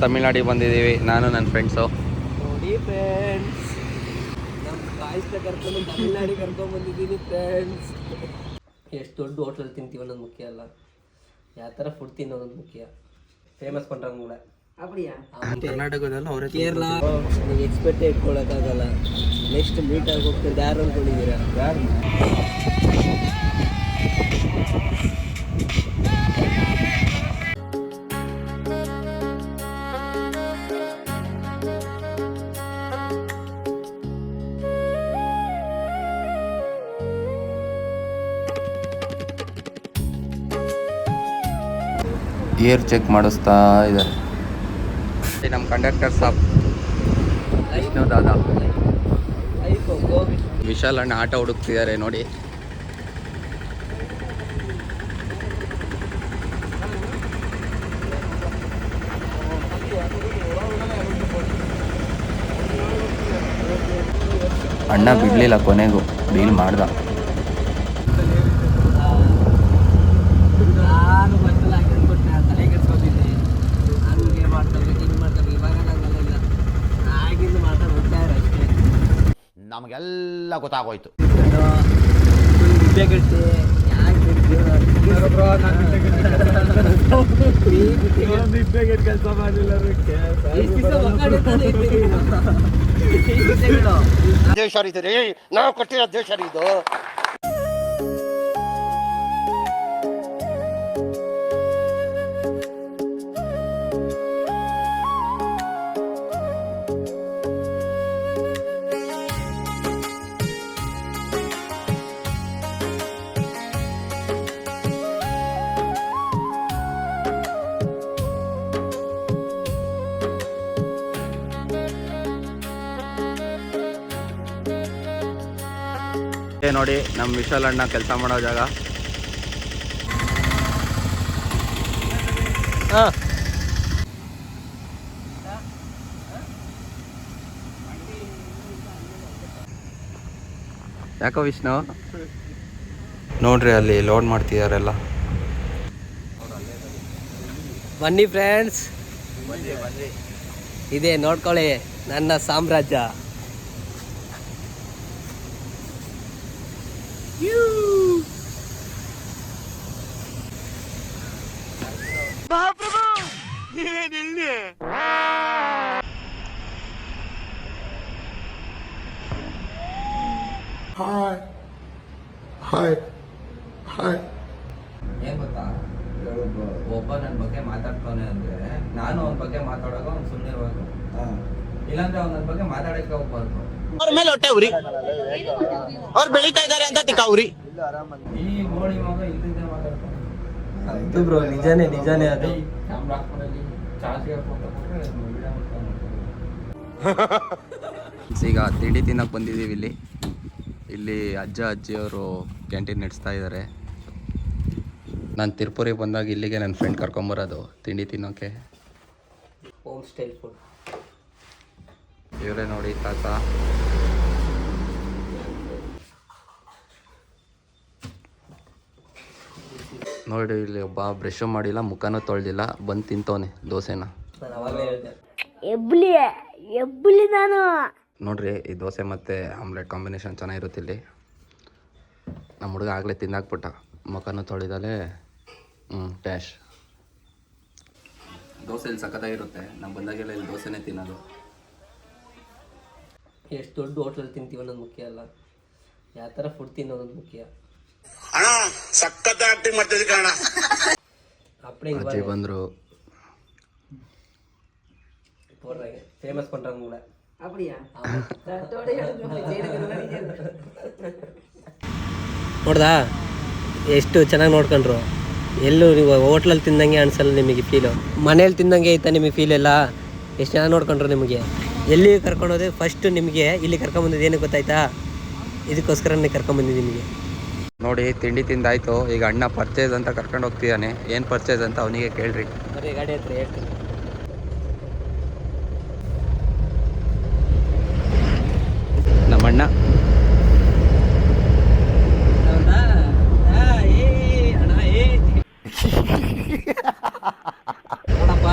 ತಮಿಳ್ನಾಡಿಗೆ ಬಂದಿದ್ದೀವಿ, ನಾನು ನನ್ನ ಫ್ರೆಂಡ್ಸು. ನೋಡಿ ಫ್ರೆಂಡ್ಸ್, ನಮ್ಮ ಕಾಯಿಸ್ತ ಕರ್ಕೊಂಡು ತಮಿಳ್ನಾಡಿಗೆ ಕರ್ಕೊಂಡು ಬಂದಿದ್ದೀನಿ ಫ್ರೆಂಡ್ಸ್. ಎಷ್ಟು ದೊಡ್ಡ ಹೋಟ್ಲಲ್ಲಿ ತಿಂತೀವಿ ಅನ್ನೋದು ಮುಖ್ಯ ಅಲ್ಲ, ಯಾವ ಥರ ಫುಡ್ ತಿನ್ನೋದು ಮುಖ್ಯ. ಫೇಮಸ್ ಪಂಡ್ರಂಗ್ ಕೂಡ அப்படியா? ಕರ್ನಾಟಕದಲ್ಲೂ ಅವರೇ ಕೇರಳ ನನಗೆ ಎಕ್ಸ್ಪೆಕ್ಟೇ ಇಟ್ಕೊಳ್ಳೋಕ್ಕಾಗಲ್ಲ. ನೆಕ್ಸ್ಟ್ ಮೀಟ್ ಆಗಿ ಹೋಗ್ತಿದ್ದು ಯಾರು ಅಂದ್ಕೊಂಡಿದ್ದೀರಾ? ಯಾರು? ಏರ್ ಚೆಕ್ ಮಾಡಿಸ್ತಾ ಇದ್ದಾರೆ ನಮ್ಮ ಕಂಡಕ್ಟರ್ ಸಾಬ್ ವಿಷ್ಣು ದಾದಾ. ವಿಶಾಲ್ ಅಣ್ಣ ಆಟ ಹುಡುಕ್ತಿದ್ದಾರೆ ನೋಡಿ. ಅಣ್ಣ ಬಿಡ್ಲಿಲ್ಲ, ಕೊನೆಗೂ ಡೀಲ್ ಮಾಡ್ದ. ನಮಗೆಲ್ಲ ಗೊತ್ತಾಗೋಯ್ತು. ದೇಶ ಇದು ರೀ, ನಾವು ಕೊಟ್ಟಿರೋ ದೇಶ ಇದು. ನೋಡಿ ನಮ್ಮ ವಿಶಾಲ್ ಅಣ್ಣ ಕೆಲಸ ಮಾಡೋ ಜಾಗ. ಯಾಕೋ ವಿಷ್ಣು ನೋಡ್ರಿ ಅಲ್ಲಿ ಲೋಡ್ ಮಾಡ್ತಿದಾರೆಲ್ಲ. ಬನ್ನಿ ಫ್ರೆಂಡ್ಸ್, ಇದೇ ನೋಡ್ಕೊಳ್ಳಿ ನನ್ನ ಸಾಮ್ರಾಜ್ಯ. ಏನ್ ಗೊತ್ತಾ, ಒಬ್ಬ ನನ್ನ ಬಗ್ಗೆ ಮಾತಾಡ್ತಾನೆ ಅಂದ್ರೆ ನಾನು ಅವನ ಬಗ್ಗೆ ಮಾತಾಡೋವಾಗ ಅವ್ನು ಸುಮ್ಮನೆ ಇರುವಾಗ, ಇಲ್ಲಾಂದ್ರೆ ಅವ್ನ ನನ್ನ ಬಗ್ಗೆ ಮಾತಾಡಕ್ಕೆ ಹೋಗ್ಬಾರ್ದು. ಅವ್ರ ಮೇಲೆ ಹೊಟ್ಟೆ ಉರಿ, ಅವ್ರು ಬೆಳೀತಾ ಇದಾರೆ ಅಂತ ತಿಕ್ಕ ಉರಿ. ಈ ಗೋಳಿ ಮಗ ಇಲ್ಲಿಂದ ಮಾತಾಡ್ತಾನೆ. ಅದು ಬ್ರೋ ನಿಜಾನೇ ಅದು. ಕ್ಯಾಮ್ರಾ ಹಾಕ್ಕೊಂಡಲ್ಲಿ ಚಾರ್ಜ್ಗೆ ಫೋಟೋ ಕೊಟ್ಟರೆ ವಿಡಿಯೋ ಮಾಡ್ಕೊಂಡು. ಈಗ ತಿಂಡಿ ತಿನ್ನಕ್ಕೆ ಬಂದಿದ್ದೀವಿ ಇಲ್ಲಿ ಅಜ್ಜ ಅಜ್ಜಿಯವರು ಕ್ಯಾಂಟೀನ್ ನಡೆಸ್ತಾ ಇದ್ದಾರೆ. ನಾನು ತಿರುಪುರಿಗೆ ಬಂದಾಗ ಇಲ್ಲಿಗೆ ನನ್ನ ಫ್ರೆಂಡ್ ಕರ್ಕೊಂಬರೋದು ತಿಂಡಿ ತಿನ್ನೋಕ್ಕೆ. Home style food. ಇವರೇ ನೋಡಿ ತಾತ. ನೋಡಿ ಇಲ್ಲಿ ಒಬ್ಬ ಬ್ರಷ್ ಮಾಡಿಲ್ಲ, ಮುಖನೂ ತೊಳೆದಿಲ್ಲ, ಬಂದು ತಿಂತವನೆ ದೋಸೆನ. ನಾನು ಅವಾಗಲೇ ಹೇಳಿದೆ ಎಬ್ಬಲಿ ನಾನು. ನೋಡ್ರಿ ಈ ದೋಸೆ ಮತ್ತು ಆಮ್ಲೆಟ್ ಕಾಂಬಿನೇಷನ್ ಚೆನ್ನಾಗಿರುತ್ತೆ ಇಲ್ಲಿ. ನಮ್ಮ ಹುಡುಗ ಆಗಲೇ ತಿಂದಾಕ್ಬಿಟ್ಟ, ಮುಖನೂ ತೊಳೆದಲೇ ಟ್ಯಾಶ್. ದೋಸೆ ಇಲ್ಲಿ ಸಖತ್ತಾಗಿರುತ್ತೆ. ನಾವು ಬಂದಾಗೆಲ್ಲ ಇಲ್ಲಿ ದೋಸೆನೇ ತಿನ್ನೋದು. ಎಷ್ಟು ದೊಡ್ಡ ಹೋಟ್ಲಲ್ಲಿ ತಿಂತೀವಿ ಅನ್ನೋದು ಮುಖ್ಯ ಅಲ್ಲ, ಯಾವ ಥರ ಫುಡ್ ತಿನ್ನೋದು ಮುಖ್ಯ. ಅಜ್ಜಿ ಬಂದರು. ಫೇಮಸ್ ಪಂಡ್ರಂಗ್ ಕೂಡ ನೋಡ್ದಾ ಎಷ್ಟು ಚೆನ್ನಾಗಿ ನೋಡ್ಕೊಂಡ್ರು. ಎಲ್ಲೂ ನೀವು ಹೋಟ್ಲಲ್ಲಿ ತಿಂದಂಗೆ ಅನ್ಸಲ್ಲ ನಿಮಗೆ ಫೀಲು, ಮನೇಲಿ ತಿಂದಂಗೆ ಐತಾ ನಿಮಗೆ ಫೀಲ್ ಎಲ್ಲ. ಎಷ್ಟು ಚೆನ್ನಾಗಿ ನೋಡ್ಕೊಂಡ್ರು ನಿಮಗೆ. ಎಲ್ಲಿ ಕರ್ಕೊಂಡೋದೆ ಫಸ್ಟ್ ನಿಮಗೆ ಇಲ್ಲಿ ಕರ್ಕೊಂಬಂದಿದ್ದು ಏನಕ್ಕೆ ಗೊತ್ತಾಯ್ತಾ? ಇದಕ್ಕೋಸ್ಕರನೇ ಕರ್ಕೊಂಬಂದಿದ್ದು ನಿಮಗೆ. ನೋಡಿ ತಿಂಡಿ ತಿಂದಾಯ್ತು. ಈಗ ಅಣ್ಣ ಪರ್ಚೇಸ್ ಅಂತ ಕರ್ಕೊಂಡು ಹೋಗ್ತಿದ್ದಾನೆ. ಏನು ಪರ್ಚೇಸ್ ಅಂತ ಅವನಿಗೆ ಕೇಳ್ರಿ. ಬರೀ ಗಾಡಿ ಹತ್ರ ಹೇಳ್ತೀನಿ. ನಮ್ಮಣ್ಣ ನೋಡಪ್ಪ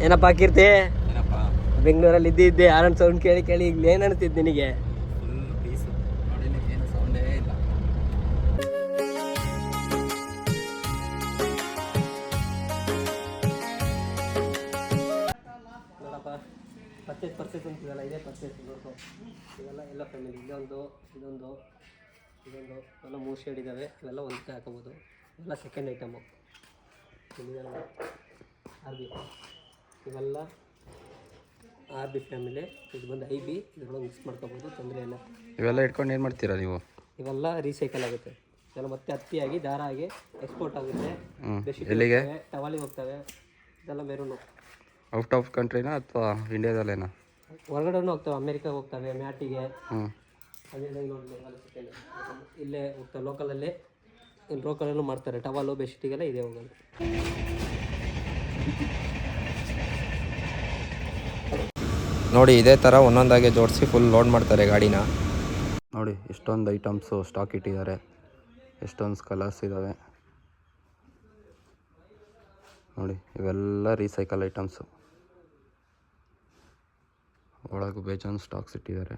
ಏನಪ್ಪ ಕೀರ್ತಿ, ಏನಪ್ಪ ಬೆಂಗಳೂರಲ್ಲಿ ಇದ್ದಿದ್ದೆ ಆರನ್ ಸೌಂಡ್ ಕೇಳಿ ಕೇಳಿ ಈಗ ಏನು ಅನ್ತಿದ್ದು ನಿನಗೆ? ಫುಲ್ ಪೀಸು ನೋಡಿ, ಏನು ಸೌಂಡೇ ಇಲ್ಲ. ನೋಡಪ್ಪ, ಪರ್ಚೇಸ್ ಅಂತಿದಲ್ಲ, ಇದೇ ಪರ್ಚೇಸ್ ನೋಡ್ಕೊ. ಇವೆಲ್ಲ ಎಲ್ಲ ಫ್ಯಾಮಿಲಿ, ಇದೊಂದು ಇದೊಂದು ಇದೊಂದು ಎಲ್ಲ 3 ಶೇಡ್ ಇದ್ದಾವೆ. ಇವೆಲ್ಲ ಒಂದಕ್ಕೆ ಹಾಕೋಬೋದು. ಇವೆಲ್ಲ ಸೆಕೆಂಡ್ ಐಟಮು. ಇವೆಲ್ಲ ಆರ್ ಬಿ ಫ್ಯಾಮಿಲಿ. ಇದು ಬಂದು ಐ ಬಿ. ಇದ್ರೊಳಗೆ ಮಿಕ್ಸ್ ಮಾಡ್ಕೋಬೋದು, ತೊಂದರೆ ಇಲ್ಲ. ಇವೆಲ್ಲ ಇಟ್ಕೊಂಡು ಏನು ಮಾಡ್ತೀರಾ ನೀವು? ಇವೆಲ್ಲ ರೀಸೈಕಲ್ ಆಗುತ್ತೆ. ಇವೆಲ್ಲ ಮತ್ತೆ ಹತ್ತಿಯಾಗಿ ದಾರ ಆಗಿ ಎಕ್ಸ್ಪೋರ್ಟ್ ಆಗುತ್ತೆ. ಎಲ್ಲಿಗೆ? ಟವಾಲಿಗೆ ಹೋಗ್ತವೆ. ಇದೆಲ್ಲ ಮೆರೂನು. ಔಟ್ ಆಫ್ ಕಂಟ್ರಿನಾ ಅಥವಾ ಇಂಡಿಯಾದಲ್ಲೇನಾ? ಹೊರಗಡೆನೂ ಹೋಗ್ತವೆ. ಅಮೇರಿಕಾಗೆ ಹೋಗ್ತವೆ, ಮ್ಯಾಟಿಗೆ. ಹ್ಞೂ. ಅದೇ ನೋಡಿ, ಇಲ್ಲೇ ಹೋಗ್ತವೆ ಲೋಕಲಲ್ಲಿ. ಇಲ್ಲಿ ಲೋಕಲಲ್ಲೂ ಮಾಡ್ತಾರೆ. ಟವಾಲು ಬೆಡ್ಶೀಟಿಗೆಲ್ಲ ಇದೇ ಹೋಗೋದು. ನೋಡಿ, ಇದೇ ಥರ ಒಂದೊಂದಾಗೆ ಜೋಡಿಸಿ ಫುಲ್ ಲೋಡ್ ಮಾಡ್ತಾರೆ ಗಾಡಿನ. ನೋಡಿ ಎಷ್ಟೊಂದು ಐಟಮ್ಸು ಸ್ಟಾಕ್ ಇಟ್ಟಿದ್ದಾರೆ, ಎಷ್ಟೊಂದು ಕಲರ್ಸ್ ಇದ್ದಾವೆ ನೋಡಿ. ಇವೆಲ್ಲ ರೀಸೈಕಲ್ ಐಟಮ್ಸು. ಒಳಗೂ ಬೇಜಾನ್ ಸ್ಟಾಕ್ಸ್ ಇಟ್ಟಿದ್ದಾರೆ.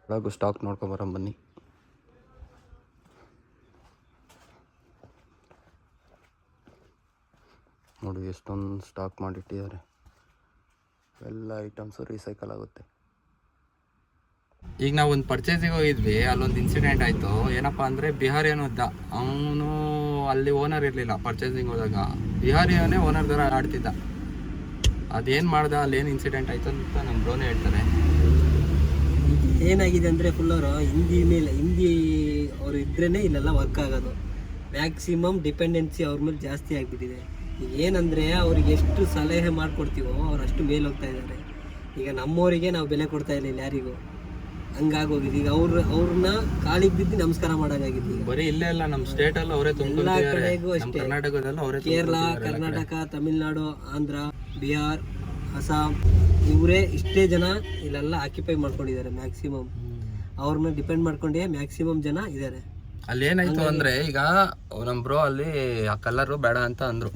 ಒಳಗೂ ಸ್ಟಾಕ್ ನೋಡ್ಕೊಂಬರೋಣ ಬನ್ನಿ. ನೋಡಿ ಎಷ್ಟೊಂದು ಸ್ಟಾಕ್ ಮಾಡಿಟ್ಟಿದ್ದಾರೆ. ಎಲ್ಲ ಐಟಮ್ಸು ರೀಸೈಕಲ್ ಆಗುತ್ತೆ. ಈಗ ನಾವು ಒಂದು ಪರ್ಚೇಸಿಗೆ ಹೋಗಿದ್ವಿ, ಅಲ್ಲೊಂದು ಇನ್ಸಿಡೆಂಟ್ ಆಯಿತು. ಏನಪ್ಪ ಅಂದರೆ ಬಿಹಾರಿಯನ್ ಇದ್ದ, ಅವನು ಅಲ್ಲಿ ಓನರ್ ಇರಲಿಲ್ಲ. ಪರ್ಚೇಸಿಂಗ್ ಹೋದಾಗ ಬಿಹಾರಿಯವನೇ ಓನರ್ ಥರ ಆಡ್ತಿದ್ದ. ಅದೇನು ಮಾಡ್ದ, ಅಲ್ಲೇನು ಇನ್ಸಿಡೆಂಟ್ ಆಯಿತು ಅಂತ ನಮ್ಮ ಬ್ರೋನೇ ಹೇಳ್ತಾರೆ. ಏನಾಗಿದೆ ಅಂದರೆ ಫುಲ್ಲವರು ಹಿಂದಿ ಅವರು ಇದ್ರೇ ಇಲ್ಲೆಲ್ಲ ವರ್ಕ್ ಆಗೋದು. ಮ್ಯಾಕ್ಸಿಮಮ್ ಡಿಪೆಂಡೆನ್ಸಿ ಅವ್ರ ಮೇಲೆ ಜಾಸ್ತಿ ಆಗಿಬಿಟ್ಟಿದೆ. ಈಗ ಏನಂದರೆ ಅವ್ರಿಗೆ ಎಷ್ಟು ಸಲಹೆ ಮಾಡಿಕೊಡ್ತೀವೋ ಅವ್ರು ಅಷ್ಟು ಮೇಲೆ ಹೋಗ್ತಾ ಇದ್ದಾರೆ. ಈಗ ನಮ್ಮವರಿಗೆ ನಾವು ಬೆಲೆ ಕೊಡ್ತಾ ಇಲ್ಲ ಯಾರಿಗೂ, ಹಂಗಾಗೋಗಿದೆ. ಈಗ ಅವ್ರನ್ನ ಕಾಲಿಗೆ ಬಿದ್ದು ನಮಸ್ಕಾರ ಮಾಡೋಂಗಾಗಿದೆ. ಈಗ ಬರೀ ಇಲ್ಲೇ ಅಲ್ಲ, ನಮ್ಮ ಸ್ಟೇಟಲ್ಲಿ ಅವರೇ ಎಲ್ಲ ಕಡೆಗೂ ಅಷ್ಟೇ. ಕರ್ನಾಟಕದಲ್ಲ ಅವರೇ, ಕೇರಳ, ಕರ್ನಾಟಕ, ತಮಿಳ್ನಾಡು, ಆಂಧ್ರ, ಬಿಹಾರ್, ಅಸ್ಸಾಂ, ಇವರೇ ಇಷ್ಟೇ ಜನ ಇಲ್ಲೆಲ್ಲ ಆಕ್ಯುಪೈ ಮಾಡ್ಕೊಂಡಿದ್ದಾರೆ. ಮ್ಯಾಕ್ಸಿಮಮ್ ಅವ್ರ ಮೇಲೆ ಡಿಪೆಂಡ್ ಮಾಡ್ಕೊಂಡೇ ಮ್ಯಾಕ್ಸಿಮಮ್ ಜನ ಇದ್ದಾರೆ. ಅಲ್ಲಿ ಏನಾಯ್ತು ಅಂದರೆ, ಈಗ ನಮ್ಮ ಬ್ರೋ ಅಲ್ಲಿ ಆ ಕಲರು ಬೇಡ ಅಂತ ಅಂದರು.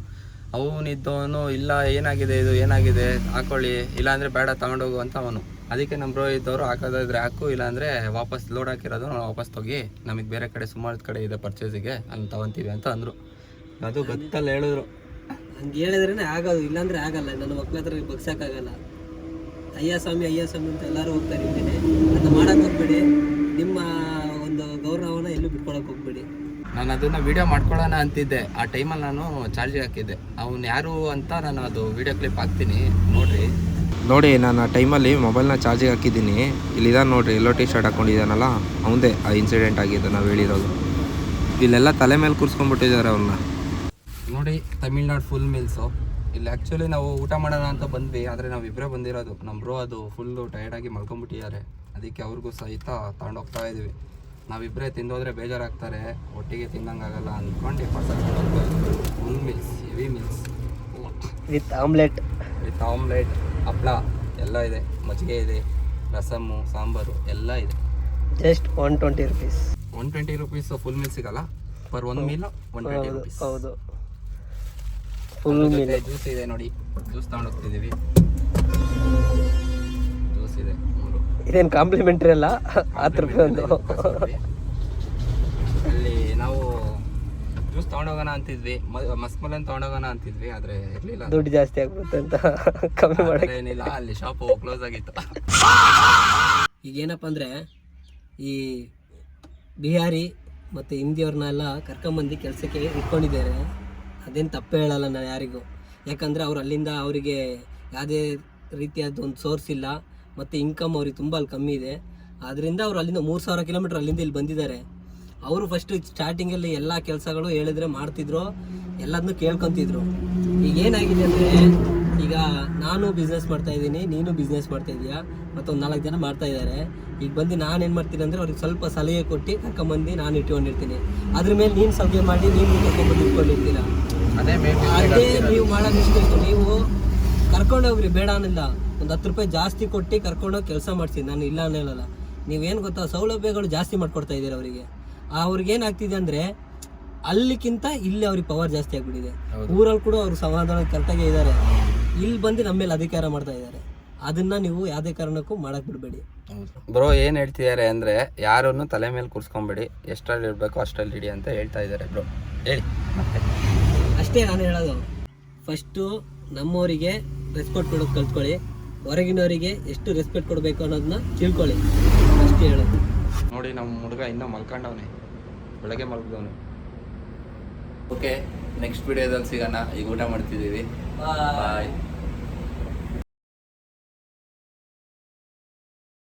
ಅವನಿದ್ದವನು ಇಲ್ಲ, ಏನಾಗಿದೆ ಇದು, ಏನಾಗಿದೆ ಹಾಕೊಳ್ಳಿ, ಇಲ್ಲಾಂದರೆ ಬೇಡ ತಗೊಂಡೋಗು ಅಂತ ಅವನು. ಅದಕ್ಕೆ ನಮ್ಮ ಬ್ರೋ ಇದ್ದವರು ಹಾಕೋದಾದ್ರೆ ಹಾಕು, ಇಲ್ಲಾಂದರೆ ವಾಪಸ್ ಲೋಡ್ ಹಾಕಿರೋದು ನಾವು ವಾಪಸ್ ತೊಗಿ, ನಮಗೆ ಬೇರೆ ಕಡೆ ಸುಮಾರು ಕಡೆ ಇದೆ ಪರ್ಚೇಸಿಗೆ, ಅಲ್ಲಿ ತೊಗೊತೀವಿ ಅಂತ ಅಂದರು. ಅದು ಗೊತ್ತಲ್ಲ ಹೇಳಿದ್ರು. ಹಂಗೆ ಹೇಳಿದ್ರೇ ಆಗೋದು, ಇಲ್ಲಾಂದರೆ ಆಗಲ್ಲ. ನನ್ನ ಮಕ್ಳ ಹತ್ರ ಬಗ್ಸೋಕ್ಕಾಗಲ್ಲ. ಅಯ್ಯ ಸ್ವಾಮಿ ಅಂತ ಎಲ್ಲರೂ ಹೋಗ್ತಾರೆ. ಇದ್ದೇನೆ ಅದನ್ನ ಮಾಡೋಕ್ಕೆ ಹೋಗ್ಬೇಡಿ. ನಿಮ್ಮ ಒಂದು ಗೌರವನ ಎಲ್ಲೂ ಬಿಟ್ಕೊಳಕ್ಕೆ ಹೋಗ್ಬೇಡಿ. ನಾನು ಅದನ್ನು ವೀಡಿಯೋ ಮಾಡ್ಕೊಳ್ಳೋಣ ಅಂತಿದ್ದೆ. ಆ ಟೈಮಲ್ಲಿ ನಾನು ಚಾರ್ಜಿಗೆ ಹಾಕಿದ್ದೆ. ಅವ್ನು ಯಾರು ಅಂತ ನಾನು ಅದು ವೀಡಿಯೋ ಕ್ಲಿಪ್ ಹಾಕ್ತೀನಿ ನೋಡಿರಿ. ನೋಡಿ, ನಾನು ಆ ಟೈಮಲ್ಲಿ ಮೊಬೈಲ್ನ ಚಾರ್ಜಿಗೆ ಹಾಕಿದ್ದೀನಿ. ಇಲ್ಲಿದ್ದಾನೆ ನೋಡಿರಿ, ಎಲ್ಲೋ ಟಿ ಶರ್ಟ್ ಹಾಕ್ಕೊಂಡಿದ್ದಾನಲ್ಲ, ಅವನದೇ ಆ ಇನ್ಸಿಡೆಂಟ್ ಆಗಿದೆ ನಾವು ಹೇಳಿರೋದು. ಇಲ್ಲೆಲ್ಲ ತಲೆ ಮೇಲೆ ಕೂರಿಸ್ಕೊಂಡ್ಬಿಟ್ಟಿದ್ದಾರೆ ಅವ್ರನ್ನ. ನೋಡಿ, ತಮಿಳ್ನಾಡು ಫುಲ್ ಮೀಲ್ಸು. ಇಲ್ಲಿ ಆ್ಯಕ್ಚುಲಿ ನಾವು ಊಟ ಮಾಡೋಣ ಅಂತ ಬಂದ್ವಿ, ಆದರೆ ನಾವು ಇಬ್ಬರೇ ಬಂದಿರೋದು. ನಮ್ಮ ಬ್ರೋ ಅದು ಫುಲ್ಲು ಟಯರ್ಡಾಗಿ ಮಲ್ಕೊಂಡ್ಬಿಟ್ಟಿದ್ದಾರೆ. ಅದಕ್ಕೆ ಅವ್ರಿಗೂ ಸಹಿತ ತಗೊಂಡೋಗ್ತಾ ಇದ್ದೀವಿ. ನಾವಿಬ್ಬರೇ ತಿಂದೋದ್ರೆ ಬೇಜಾರಾಗ್ತಾರೆ, ಒಟ್ಟಿಗೆ ತಿನ್ನಂಗಾಗಲ್ಲ ಅಂದ್ಕೊಂಡು full meals, heavy meals with omelette, ಹಪ್ಪಳ ಎಲ್ಲ ಇದೆ, ಮಜ್ಜಿಗೆ ಇದೆ, ರಸಮ್ಮು, ಸಾಂಬಾರು ಎಲ್ಲ ಇದೆ. Just 120 rupees. 120 rupees full meal ಸಿಗಲ್ಲ. ಪರ್ ಒಂದು ಮೀಲು 120 rupees. ಹೌದು, ಫುಲ್ ಮೀಲ್. ಜ್ಯೂಸ್ ಇದೆ ನೋಡಿ, ಜ್ಯೂಸ್ ತಗೊಂಡೋಗ್ತಿದ್ದೀವಿ. ಜ್ಯೂಸ್ ಇದೆ 3. ಇದೇನು ಕಾಂಪ್ಲಿಮೆಂಟ್ರಿ ಅಲ್ಲ, 10 ರೂಪಾಯಿ ಒಂದು. ಅಲ್ಲಿ ನಾವು ಜ್ಯೂಸ್ ತೊಗೊಂಡೋಗೋಣ ಅಂತಿದ್ವಿ, ಮಸ್ಮಲನ್ ತೊಗೊಂಡೋಗೋಣ ಅಂತಿದ್ವಿ, ಆದರೆ ಇರಲಿಲ್ಲ. ದುಡ್ಡು ಜಾಸ್ತಿ ಆಗ್ಬಿಡುತ್ತೆ ಅಂತ ಕಮ್ಮಿ ಮಾಡೋಕ್ಕೆ ಏನಿಲ್ಲ, ಅಲ್ಲಿ ಶಾಪು ಕ್ಲೋಸ್ ಆಗಿತ್ತು. ಈಗ ಏನಪ್ಪ ಅಂದರೆ, ಈ ಬಿಹಾರಿ ಮತ್ತು ಹಿಂದಿಯವ್ರನ್ನೆಲ್ಲ ಕರ್ಕೊಂಬಂದು ಕೆಲಸಕ್ಕೆ ಇಟ್ಕೊಂಡಿದ್ದಾರೆ. ಅದೇನು ತಪ್ಪೇ ಹೇಳಲ್ಲ ನಾನು ಯಾರಿಗೂ. ಯಾಕಂದರೆ ಅವ್ರು ಅಲ್ಲಿಂದ ಅವರಿಗೆ ಯಾವುದೇ ರೀತಿಯಾದ ಒಂದು ಸೋರ್ಸ್ ಇಲ್ಲ, ಮತ್ತು ಇನ್ಕಮ್ ಅವ್ರಿಗೆ ತುಂಬ ಅಲ್ಲಿ ಕಮ್ಮಿ ಇದೆ. ಆದ್ದರಿಂದ ಅವ್ರು ಅಲ್ಲಿಂದ 3000 ಕಿಲೋಮೀಟ್ರ್ ಅಲ್ಲಿಂದ ಇಲ್ಲಿ ಬಂದಿದ್ದಾರೆ. ಅವರು ಫಸ್ಟು ಸ್ಟಾರ್ಟಿಂಗಲ್ಲಿ ಎಲ್ಲ ಕೆಲಸಗಳು ಹೇಳಿದ್ರೆ ಮಾಡ್ತಿದ್ರು, ಎಲ್ಲದನ್ನೂ ಕೇಳ್ಕೊತಿದ್ರು. ಈಗ ಏನಾಗಿದೆ ಅಂದರೆ, ಈಗ ನಾನು ಬಿಸ್ನೆಸ್ ಮಾಡ್ತಾಯಿದ್ದೀನಿ, ನೀನು ಬಿಸ್ನೆಸ್ ಮಾಡ್ತಾಯಿದ್ದೀಯಾ, ಮತ್ತೊಂದು 4 ಜನ ಮಾಡ್ತಾಯಿದ್ದಾರೆ. ಈಗ ಬಂದು ನಾನೇನು ಮಾಡ್ತೀನಿ ಅಂದರೆ, ಅವ್ರಿಗೆ ಸ್ವಲ್ಪ ಸಲಹೆ ಕೊಟ್ಟು ಕರ್ಕೊಂಬಂದು ನಾನು ಇಟ್ಕೊಂಡಿರ್ತೀನಿ. ಅದ್ರ ಮೇಲೆ ನೀನು ಸಲಹೆ ಮಾಡಿ ನೀನು ಕರ್ಕೊಂಬಂದು ಇಟ್ಕೊಂಡಿರ್ತೀರ. ಅದೇ ನೀವು ಮಾಡೋದಿಷ್ಟು. ನೀವು ಕರ್ಕೊಂಡೋಗ್ರಿ, ಬೇಡ ಅನ್ನಿಲ್ಲ. ಒಂದು 10 ರೂಪಾಯಿ ಜಾಸ್ತಿ ಕೊಟ್ಟು ಕರ್ಕೊಂಡೋಗಿ ಕೆಲಸ ಮಾಡ್ತೀನಿ, ನಾನು ಇಲ್ಲ ಅನ್ನೋಲ್ಲ. ನೀವೇನು ಗೊತ್ತಾ, ಸೌಲಭ್ಯಗಳು ಜಾಸ್ತಿ ಮಾಡ್ಕೊಡ್ತಾ ಇದ್ದೀರ ಅವರಿಗೆ. ಅವ್ರಿಗೇನಾಗ್ತಿದೆ ಅಂದರೆ, ಅಲ್ಲಿಕ್ಕಿಂತ ಇಲ್ಲಿ ಅವ್ರಿಗೆ ಪವರ್ ಜಾಸ್ತಿ ಆಗ್ಬಿಟ್ಟಿದೆ. ಊರಲ್ಲಿ ಕೂಡ ಅವ್ರು ಸಮಾಧಾನ ಕರೆಕ್ಟಾಗೇ ಇದ್ದಾರೆ, ಇಲ್ಲಿ ಬಂದು ನಮ್ಮ ಮೇಲೆ ಅಧಿಕಾರ ಮಾಡ್ತಾ ಇದ್ದಾರೆ. ಅದನ್ನ ನೀವು ಯಾವುದೇ ಕಾರಣಕ್ಕೂ ಮಾಡಕ್ ಬಿಡಬೇಡಿ. ಬ್ರೋ ಏನು ಹೇಳ್ತಿದ್ದಾರೆ ಅಂದರೆ ಯಾರನ್ನು ತಲೆ ಮೇಲೆ ಕೂರಿಸ್ಕೊಂಬೇಡಿ, ಎಷ್ಟರಲ್ಲಿ ಇರಬೇಕು ಅಷ್ಟರಲ್ಲಿ ಇಡಿ ಅಂತ ಹೇಳ್ತಾ ಇದ್ದಾರೆ ಬ್ರೋ. ಹೇಳಿ ಅಷ್ಟೇ ನಾನು ಹೇಳೋದು. ಫಸ್ಟು ನಮ್ಮವರಿಗೆ ರೆಸ್ಪೆಕ್ಟ್ ಕೊಡೋದು ಕಲ್ತ್ಕೊಳ್ಳಿ, ಹೊರಗಿನವರಿಗೆ ಎಷ್ಟು ರೆಸ್ಪೆಕ್ಟ್ ಕೊಡಬೇಕು ಅನ್ನೋದನ್ನ ತಿಳ್ಕೊಳ್ಳಿ, ಅಷ್ಟೇ ಹೇಳೋದು. ನೋಡಿ ನಮ್ಮ ಹುಡುಗ ಇನ್ನೂ ಮಲ್ಕೊಂಡವನೆ, ಬೆಳಗ್ಗೆ ಮಲ್ಕೊಂಡವನೆ. ಓಕೆ, ನೆಕ್ಸ್ಟ್ ವಿಡಿಯೋದಲ್ಲಿ ಸಿಗೋಣ. ಈಗ ಊಟ ಮಾಡ್ತಿದ್ದೀವಿ. ಬಾಯ್.